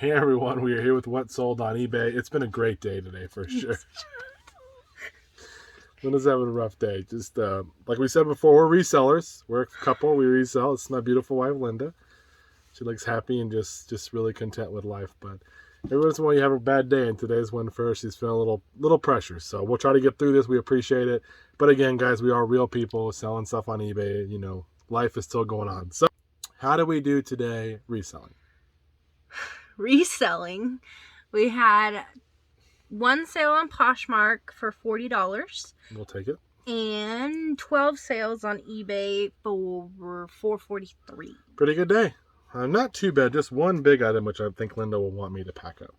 Hey everyone, we are here with what sold on eBay. It's been a great day today for sure. Linda's having a rough day. Just like we said before, we're resellers. We're a couple. We resell. It's my beautiful wife, Linda. She looks happy and just really content with life. But every once in a while you have a bad day, and today's one for her. She's feeling a little pressure. So we'll try to get through this. We appreciate it. But again, guys, we are real people selling stuff on eBay. You know, life is still going on. So how do we do today reselling? Reselling, we had one sale on Poshmark for $40. We'll take it. And 12 sales on eBay for $443. Pretty good day. Not too bad. Just one big item, which I think Linda will want me to pack up.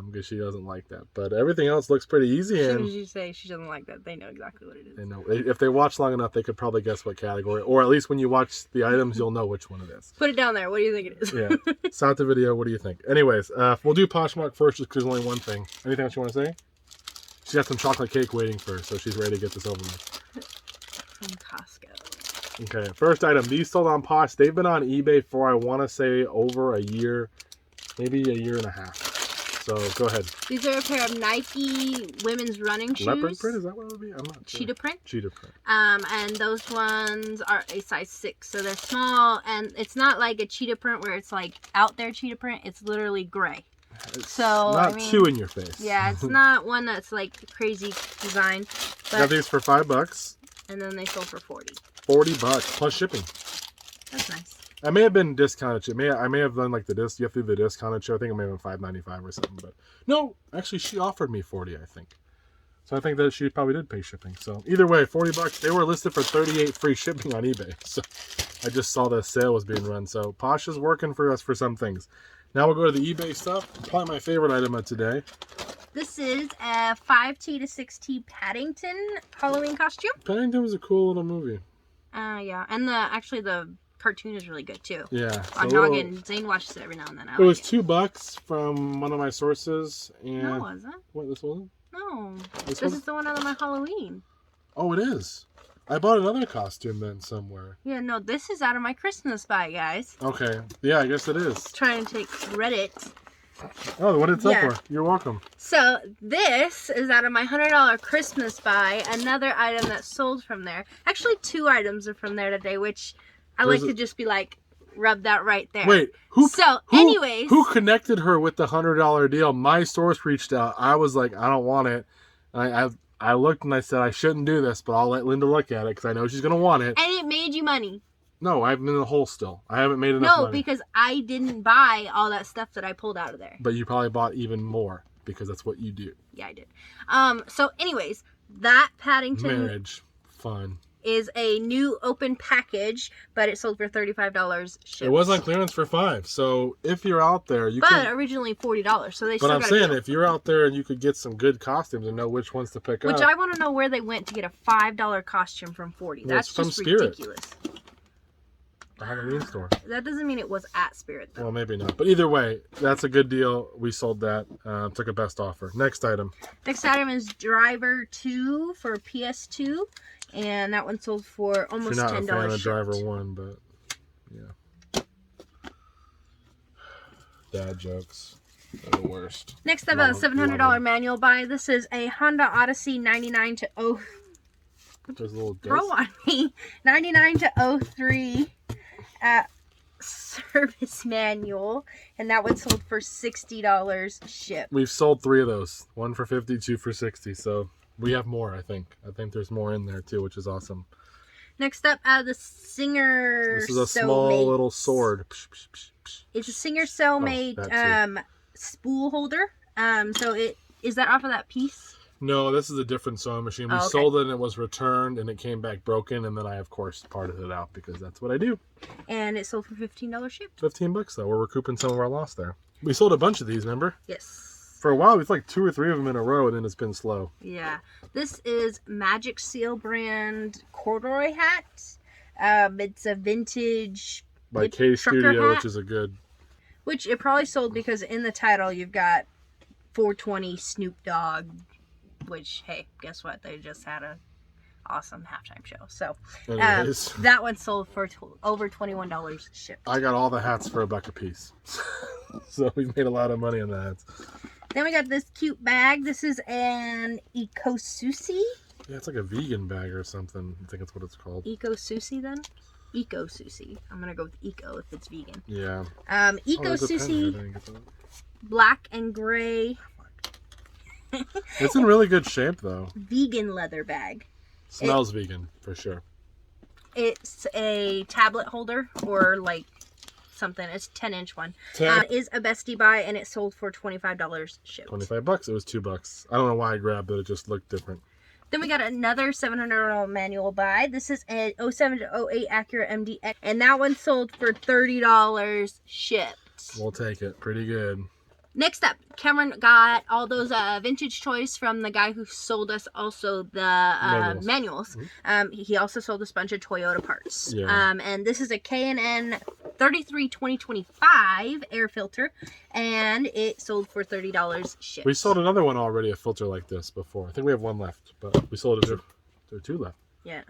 Because she doesn't like that. But everything else looks pretty easy. As soon soon as you say she doesn't like that, they know exactly what it is. They know. If they watch long enough, they could probably guess what category. Or at least when you watch the items, you'll know which one it is. Put it down there. What do you think it is? Yeah. Stop the video. What do you think? Anyways, we'll do Poshmark first just because there's only one thing. Anything else you want to say? She's got some chocolate cake waiting for her, so she's ready to get this over with. From Costco. Okay, first item. These sold on Posh. They've been on eBay for, I want to say, over a year, maybe a year and a half. So go ahead. These are a pair of Nike women's running shoes. Leopard print, is that what it would be? I'm not sure. Cheetah print. Cheetah print. And those ones are a size 6, so they're small, and it's not like a cheetah print where it's like out there cheetah print. It's literally gray. It's so not too in your face. Yeah, it's not one that's like crazy design. But, got these for $5. And then they sold for $40. $40 plus shipping. That's nice. I may have been discounted. I may have done like the disc. You have to do the discounted show. I think it may have been $5.95 or something. But no, actually, she offered me $40. I think. So I think that she probably did pay shipping. So either way, $40. They were listed for $38 free shipping on eBay. So I just saw the sale was being run. So Posh is working for us for some things. Now we'll go to the eBay stuff. Probably my favorite item of today. This is a 5T to 6T Paddington Halloween costume. Paddington was a cool little movie. Yeah, and the cartoon is really good too. Yeah. On Noggin, Zane watches it every now and then. It was $2 from one of my sources. And no, it wasn't. What, this wasn't? No. This is the one out of my Halloween. Oh, it is. I bought another costume then somewhere. Yeah, no, this is out of my Christmas buy, guys. Okay. Yeah, I guess it is. Trying to take credit. Oh, what did it sell for? You're welcome. So this is out of my $100 Christmas buy. Another item that sold from there. Actually, 2 items are from there today, which I like to just be like, rub that right there. Wait, anyways, who connected her with the $100 deal? My source reached out. I was like, I don't want it. I looked and I said I shouldn't do this, but I'll let Linda look at it because I know she's gonna want it. And it made you money. No, I'm in the hole still. I haven't made enough money. No, because I didn't buy all that stuff that I pulled out of there. But you probably bought even more because that's what you do. Yeah, I did. So anyways, that Paddington marriage fun is a new open package, but it sold for $35 shipped. It was on clearance for $5. So if you're out there, originally $40. So they. But I'm saying if you're out there and you could get some good costumes and know which ones to pick up. Which I want to know where they went to get a $5 costume from $40. That's just ridiculous. The Halloween store. That doesn't mean it was at Spirit though. Well, maybe not. But either way, that's a good deal. We sold that. Took a best offer. Next item. Next item is Driver 2 for PS2. And that one sold for almost $10. If you're not a fan of Driver 1, but yeah. Dad jokes are the worst. Next up, a $700 manual buy. This is a Honda Odyssey 99 to 0. There's a little throw on me. 99 to 03 service manual. And that one sold for $60 shipped. We've sold 3 of those. 1 for $50, 2 for $60. So we have more, I think. I think there's more in there too, which is awesome. Next up, the Singer. This is a small little sword. It's a Singer Cell-made spool holder. Is that off of that piece? No, this is a different sewing machine. We sold it and it was returned and it came back broken, and then I of course parted it out because that's what I do. And it sold for $15 shipped. $15 though. We're recouping some of our loss there. We sold a bunch of these, remember? Yes. For a while, it's like 2 or 3 of them in a row, and then it's been slow. Yeah. This is Magic Seal brand corduroy hat. It's a vintage by K Studio, hat, which is a good. Which it probably sold because in the title you've got 420 Snoop Dogg, which, hey, guess what? They just had a awesome halftime show. So Anyways, that one sold for over $21 shipped. I got all the hats for $1 a piece. So we made a lot of money on the hats. Then we got this cute bag. This is an Eco Sushi. Yeah, it's like a vegan bag or something. I think that's what it's called. Eco Sushi then? Eco Sushi. I'm going to go with Eco if it's vegan. Yeah. Eco Sushi, black and gray. It's in really good shape though. Vegan leather bag. Smells vegan for sure. It's a tablet holder or like something. It's a 10-inch one. It is a bestie buy and it sold for $25 shipped. $25. It was $2. I don't know why I grabbed it. It just looked different. Then we got another $700 manual buy. This is an 07 to 08 Acura MDX, and that one sold for $30 shipped. We'll take it. Pretty good. Next up, Cameron got all those vintage toys from the guy who sold us also the manuals. Mm-hmm. He also sold us a bunch of Toyota parts. Yeah. And this is a K&N 33 2025 air filter, and it sold for $30 shipped. We sold another one already, a filter like this before. I think we have one left, but we sold it. There are two left. Yeah.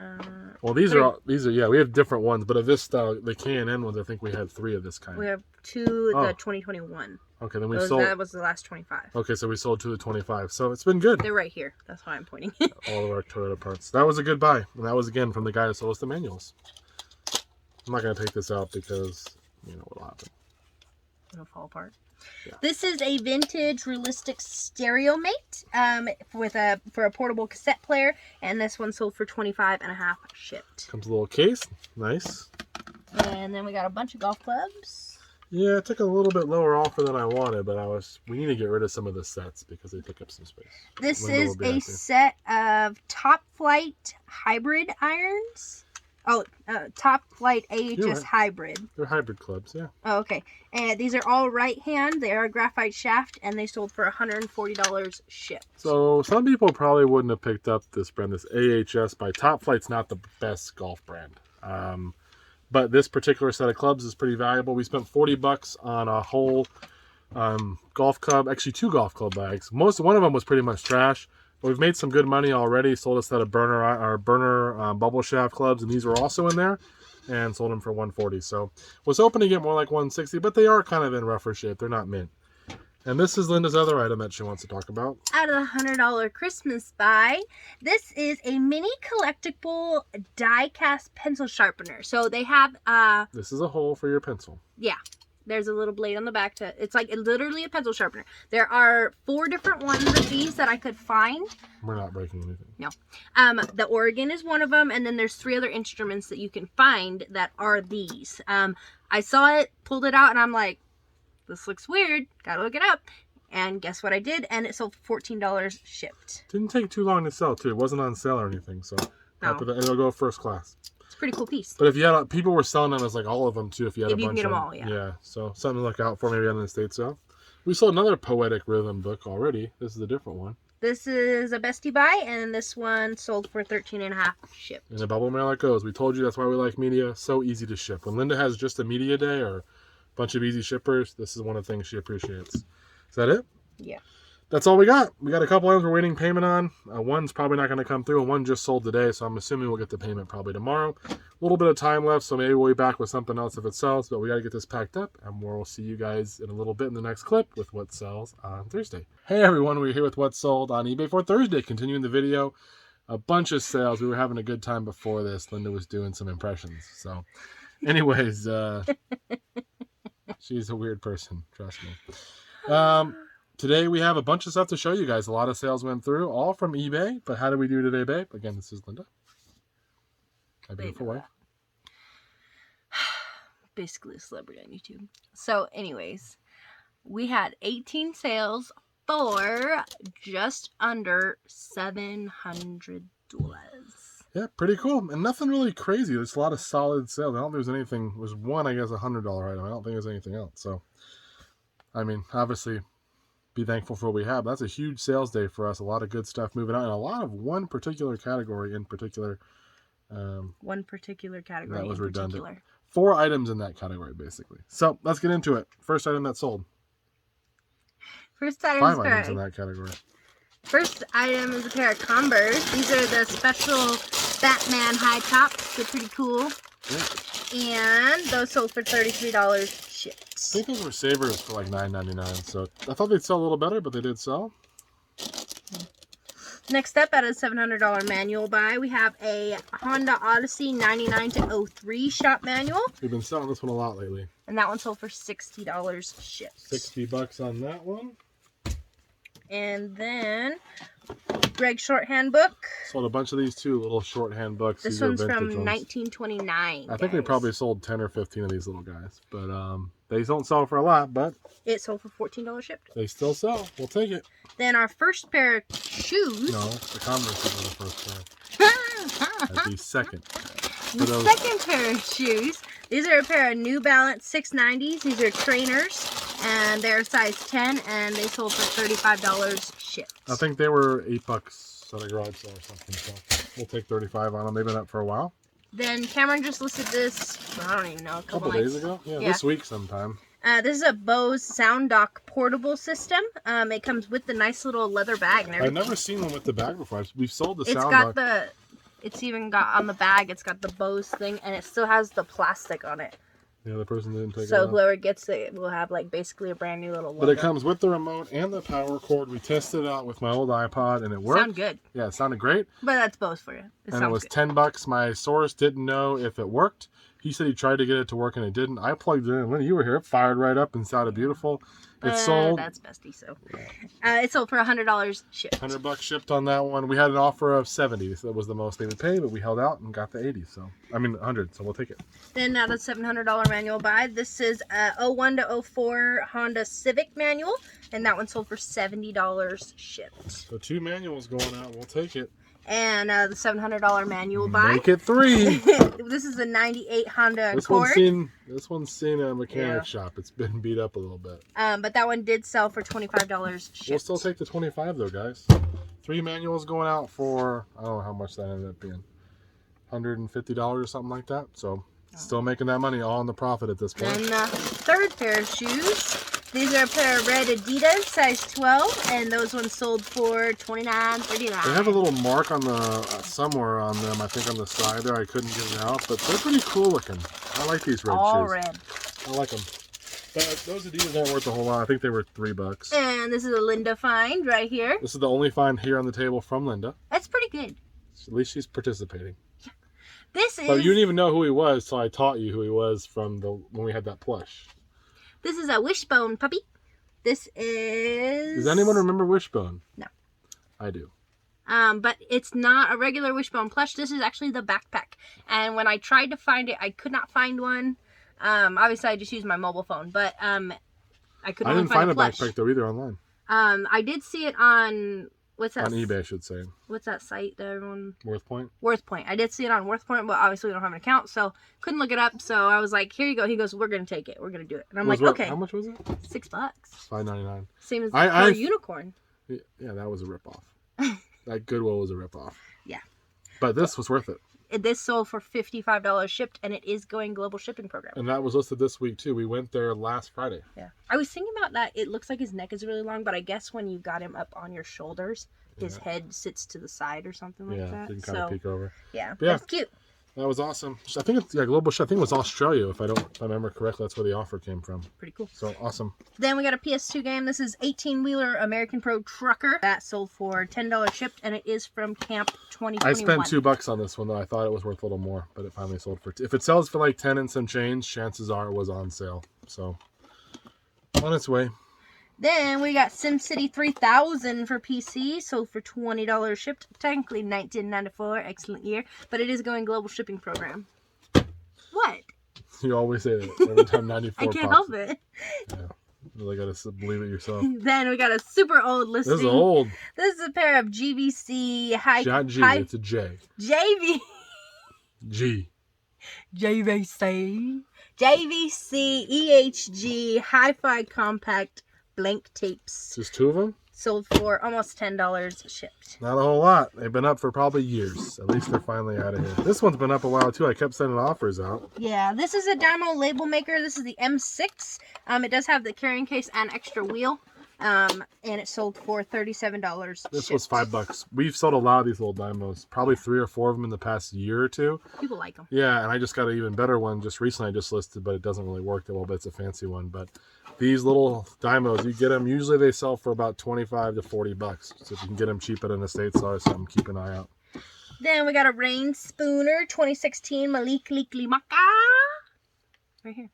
Well, these are yeah. We have different ones, but of this style, the K&N ones, I think we had 3 of this kind. We have 2 the 2021. Okay, then we sold. That was the last 25. Okay, so we sold 2 of the 25. So it's been good. They're right here. That's why I'm pointing. All of our Toyota parts. That was a good buy, and that was again from the guy who sold us the manuals. I'm not gonna take this out because you know what'll happen. It'll fall apart. Yeah. This is a vintage realistic stereo mate for a portable cassette player, and this one sold for $25.50 shipped. Comes a little case, nice. And then we got a bunch of golf clubs. Yeah, it took a little bit lower offer than I wanted, but we need to get rid of some of the sets because they take up some space. This is a set of Top Flight hybrid irons. Oh, Top Flight AHS hybrid. They're hybrid clubs, yeah. Oh, okay. And these are all right hand. They are a graphite shaft, and they sold for $140 shipped. So some people probably wouldn't have picked up this brand. This AHS by Top Flight's not the best golf brand. But this particular set of clubs is pretty valuable. We spent $40 on a whole golf club, actually 2 golf club bags. One of them was pretty much trash. But we've made some good money already. Sold a set of burner bubble shaft clubs, and these were also in there, and sold them for $140. So was hoping to get more like $160, but they are kind of in rougher shape. They're not mint. And this is Linda's other item that she wants to talk about. Out of the $100 Christmas buy, this is a mini collectible die-cast pencil sharpener. So they have this is a hole for your pencil. Yeah. There's a little blade on the back it's like literally a pencil sharpener. There are 4 different ones of these that I could find. We're not breaking anything. No. The Oregon is one of them, and then there's 3 other instruments that you can find that are these. I saw it, pulled it out, and I'm like, this looks weird. Gotta look it up. And guess what I did? And it sold for $14 shipped. Didn't take too long to sell, too. It wasn't on sale or anything, so it'll go first class. Pretty cool piece. But if you had people were selling them as like all of them too. If you had a bunch can get of them all, yeah. Yeah. So something to look out for maybe on the estate sale. We sold another Poetic Rhythm book already. This is a different one. This is a bestie buy, and this one sold for $13.50 shipped. And the bubble mail it goes. We told you that's why we like media. So easy to ship. When Linda has just a media day or a bunch of easy shippers, this is one of the things she appreciates. Is that it? Yeah. That's all we got. We got a couple items we're waiting payment on. One's probably not going to come through, and one just sold today, so I'm assuming we'll get the payment probably tomorrow. A little bit of time left, so maybe we'll be back with something else if it sells, but we got to get this packed up, and we'll see you guys in a little bit in the next clip with what sells on Thursday. Hey everyone, we're here with what sold on eBay for Thursday. Continuing the video, a bunch of sales. We were having a good time before this. Linda was doing some impressions. So anyways, she's a weird person, trust me. Today we have a bunch of stuff to show you guys. A lot of sales went through, all from eBay. But how did we do today, babe? Again, this is Linda. My beautiful wife. Basically a celebrity on YouTube. So anyways, we had 18 sales for just under $700. Yeah, pretty cool. And nothing really crazy. There's a lot of solid sales. I don't think there's anything. There's one, I guess, $100 item. I don't think there's anything else. So, I mean, obviously, be thankful for what we have. That's a huge sales day for us. A lot of good stuff moving out, and a lot of one particular category in particular. One particular category. That was redundant. Particular. 4 items in that category, basically. So let's get into it. First item that sold. First item 5 items in that category. First item is a pair of Converse. These are the special Batman high tops. They're pretty cool. Yeah. And those sold for $33 shipped. I think those were Sabres for like $9.99. So I thought they'd sell a little better, but they did sell. Next up, at a $700 manual buy, we have a Honda Odyssey 99 to 03 shop manual. We've been selling this one a lot lately. And that one sold for $60 shipped. $60 on that one. And then Greg shorthand book. Sold a bunch of these too, little shorthand books. This these one's are from vintage ones. 1929. I think they probably sold 10 or 15 of these little guys, but they don't sell for a lot, but it sold for $14 shipped. They still sell. We'll take it. Then our first pair of shoes. No, the Converse is the first pair. That'd be second. The second pair of shoes. These are a pair of New Balance 690s. These are trainers, and they're size 10, and they sold for $35 shipped. I think they were $8 at a garage sale or something, so we'll take 35 on them. They've been up for a while. Then Cameron just listed this, I don't even know, a couple days ago? Yeah, this week sometime. This is a Bose Sound Dock portable system. It comes with the nice little leather bag and everything. I've never seen one with the bag before. We've sold the Sound Dock. It's even got on the bag, it's got the Bose thing, and it still has the plastic on it. Yeah, the person didn't take it So off. whoever gets it will have like basically a brand new little logo. But it comes with the remote and the power cord. We tested it out with my old iPod and it worked. Sound good. Yeah, it sounded great. But that's Bose for you. And it was $10. My source didn't know if it worked. He said he tried to get it to work and it didn't. I plugged it in. When you were here, it fired right up and sounded beautiful. It sold. That's bestie, so. It sold for $100 shipped. $100 shipped on that one. We had an offer of 70, so that was the most they would pay, but we held out and got the 80. So I mean 100, so we'll take it. Then at a $700 manual buy, this is a 01 to 04 Honda Civic manual, and that one sold for $70 shipped. So 2 manuals going out. We'll take it. And the $700 manual buy. Make it 3. This is a 98 Honda This Accord. This one's seen a mechanic shop. It's been beat up a little bit. But that one did sell for $25 shipped. We'll still take the 25 though, guys. 3 manuals going out for, I don't know how much that ended up being, $150 or something like that. So still making that money all in the profit at this point. And the third pair of shoes. These are a pair of red Adidas, size 12, and those ones sold for $29.39. They have a little mark on the somewhere on them, I think on the side there. I couldn't get it out, but they're pretty cool looking. I like these red shoes. All red. I like them. But those Adidas aren't worth a whole lot. I think they were $3. And this is a Linda find right here. This is the only find here on the table from Linda. That's pretty good. At least she's participating. Yeah. This is. But you didn't even know who he was, so I taught you who he was from when we had that plush. This is a Wishbone Puppy. This is... Does anyone remember Wishbone? No. I do. But it's not a regular Wishbone plush. This is actually the backpack. And when I tried to find it, I could not find one. Obviously, I just used my mobile phone. But I couldn't didn't find a plush. backpack though either online. I did see it on... What's that? On eBay, I should say. What's that site that everyone... WorthPoint? WorthPoint. I did see it on WorthPoint, but obviously we don't have an account, so couldn't look it up. So I was like, here you go. He goes, we're going to take it. We're going to do it. And I'm like, okay. How much was it? $6. $5.99. Same as the unicorn. Yeah, that was a ripoff. That Goodwill was a ripoff. Yeah. But this was worth it. This sold for $55 shipped, and it is going global shipping program. And that was listed this week, too. We went there last Friday. Yeah. I was thinking about that. It looks like his neck is really long, but I guess when you got him up on your shoulders, his head sits to the side or something like that. Yeah, you can kind of peek over. Yeah, but yeah, that's cute. That was awesome. I think it's global. I think it was Australia, if I remember correctly. That's where the offer came from. Pretty cool. So awesome. Then we got a PS2 game. This is 18-wheeler American Pro Trucker. That sold for $10 shipped, and it is from Camp 2021. I spent $2 on this one though. I thought it was worth a little more, but it finally sold for. If it sells for like 10 and some change, chances are it was on sale. So on its way. Then we got SimCity 3000 for PC, sold for $20 shipped. Technically 1994, excellent year, but it is going global shipping program. What? You always say that every time 94 I can't help it. Yeah, you really gotta believe it yourself. Then we got a super old listing. This is old. This is a pair of GVC high. Not G, it's a J. G. JVC EHG Hi-Fi Compact Blank Tapes. Just 2 of them? Sold for almost $10 shipped. Not a whole lot. They've been up for probably years. At least they're finally out of here. This one's been up a while too. I kept sending offers out. Yeah, this is a Dharmo label maker. This is the M6. It does have the carrying case and extra wheel. And it sold for $37. This was $5. We've sold a lot of these little Dymos, probably 3 or 4 of them in the past year or two. People like them. Yeah, and I just got an even better one just recently. I just listed, but it doesn't really work that well, but it's a fancy one. But these little Dymos, you get them, usually they sell for about $25 to $40. So if you can get them cheap at an estate seller, something, keep an eye out. Then we got a Rain Spooner 2016 Malik Limaka. Right here.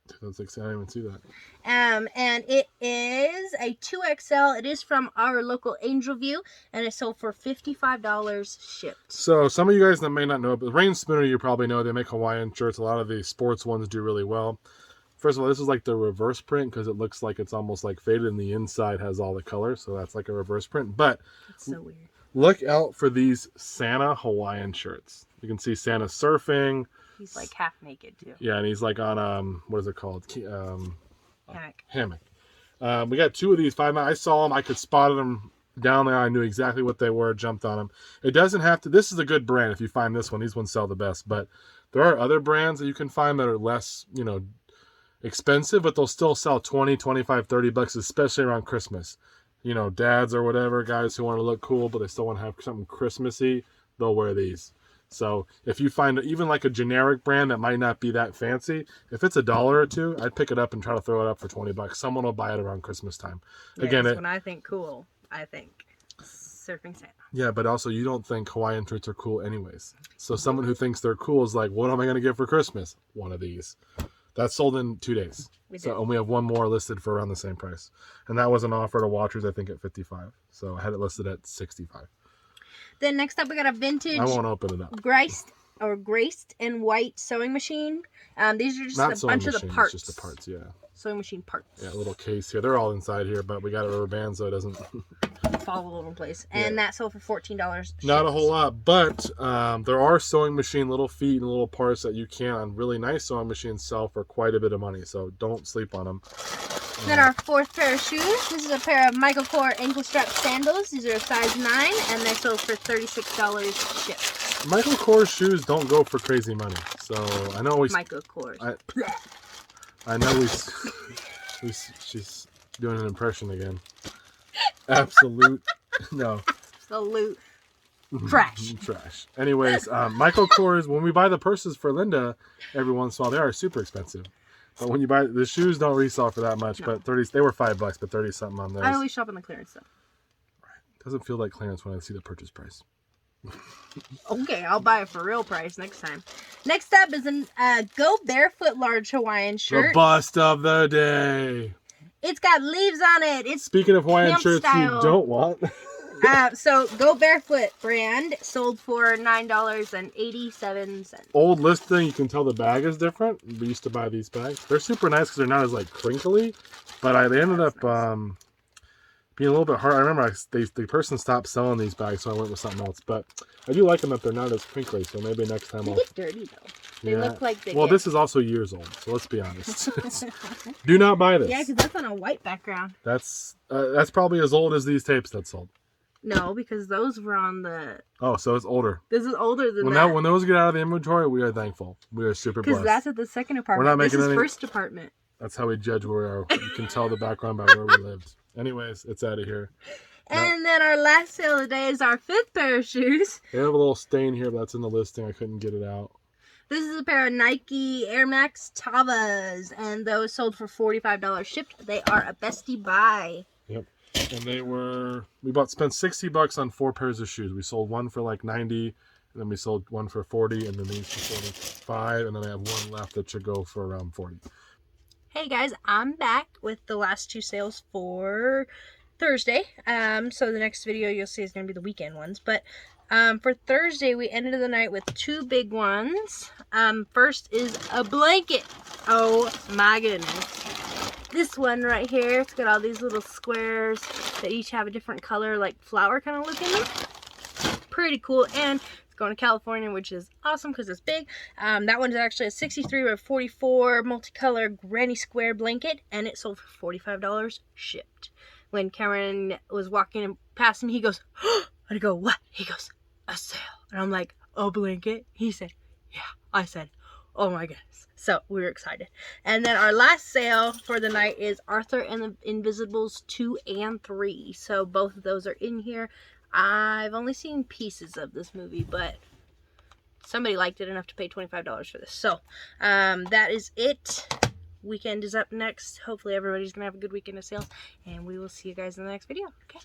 2016, I didn't even see that. And it is a 2XL. It is from our local Angel View, and it sold for $55 shipped. So some of you guys that may not know, but Rain Spooner, you probably know, they make Hawaiian shirts. A lot of the sports ones do really well. First of all, this is like the reverse print because it looks like it's almost like faded, and the inside has all the color, so that's like a reverse print. But it's so weird. Look out for these Santa Hawaiian shirts. You can see Santa surfing. He's like half naked too. Yeah, and he's like on what is it called? Hammock. We got 2 of these 5. I saw them. I could spot them down there. I knew exactly what they were. Jumped on them. It doesn't have to. This is a good brand. If you find this one, these ones sell the best. But there are other brands that you can find that are less, expensive, but they'll still sell $20, $25, $30, especially around Christmas. Dads or whatever, guys who want to look cool, but they still want to have something Christmassy, they'll wear these. So if you find even like a generic brand that might not be that fancy, if it's $1 or $2, I'd pick it up and try to throw it up for $20. Someone will buy it around Christmas time. Yeah, again, when I think cool, I think surfing Santa. Yeah, but also you don't think Hawaiian shirts are cool anyways. So someone who thinks they're cool is like, what am I going to get for Christmas? One of these. That sold in 2 days. And we have one more listed for around the same price. And that was an offer to watchers, I think, at $55. So I had it listed at $65. Then next up, we got a vintage. I won't open it up. Graced and white sewing machine. These are just a bunch of the parts. It's just the parts, yeah. Sewing machine parts. Yeah, a little case here. They're all inside here, but we got a rubber band so it doesn't fall all over the place. And that sold for $14. Not a whole lot, but there are sewing machine little feet and little parts that you can on really nice sewing machines sell for quite a bit of money. So don't sleep on them. Then our 4th pair of shoes. This is a pair of Microcore ankle strap sandals. These are a size 9, and they sold for $36 shipped. Microcore shoes don't go for crazy money. So I know Microcore. I know she's doing an impression again. Absolute no. Absolute trash. Trash. Anyways, Microcores, when we buy the purses for Linda every once in a while, they are super expensive. But when you buy the shoes, don't resell for that much. No. But they were $5, but 30 something on those. I always shop in the clearance stuff. Right. Doesn't feel like clearance when I see the purchase price. Okay, I'll buy it for real price next time. Next up is a Go Barefoot large Hawaiian shirt. The bust of the day. It's got leaves on it. It's speaking of Hawaiian shirts style. You don't want. So Go Barefoot brand sold for $9.87. Old listing, you can tell the bag is different. We used to buy these bags. They're super nice because they're not as like crinkly, but they ended up being a little bit hard. I remember the person stopped selling these bags, so I went with something else. But I do like them that they're not as crinkly. So maybe next time they get dirty though. They look like they. Well, this is also years old, so let's be honest. Do not buy this. Yeah, because that's on a white background. That's probably as old as these tapes that sold. No, because those were on the... Oh, so it's older. This is older than that. When those get out of the inventory, we are thankful. We are super blessed. Because that's at the second apartment. We're not making this is first apartment. That's how we judge where we are. You can tell the background by where we lived. Anyways, it's out of here. And then our last sale of the day is our 5th pair of shoes. They have a little stain here, but that's in the listing. I couldn't get it out. This is a pair of Nike Air Max Tavas, and those sold for $45 shipped. They are a bestie buy. Yep. And we spent $60 on 4 pairs of shoes. We sold one for like 90, and then we sold one for 40, and then these for 45, and then I have one left that should go for around 40. Hey guys, I'm back with the last 2 sales for Thursday. So the next video you'll see is going to be the weekend ones, but for Thursday we ended the night with 2 big ones. First is a blanket. Oh my goodness. This one right here, it's got all these little squares that each have a different color, like flower kind of look in them. Pretty cool, and it's going to California, which is awesome because it's big. That one's actually a 63 by 44 multicolor granny square blanket, and it sold for $45 shipped. When Cameron was walking past me, he goes, oh! I go, what? He goes, a sale. And I'm like, a blanket? He said, yeah. I said, Oh my goodness. So we're excited. And then our last sale for the night is Arthur and the Invisibles 2 and 3. So both of those are in here. I've only seen pieces of this movie, but somebody liked it enough to pay $25 for this. So that is it. Weekend is up next. Hopefully everybody's going to have a good weekend of sales. And we will see you guys in the next video. Okay.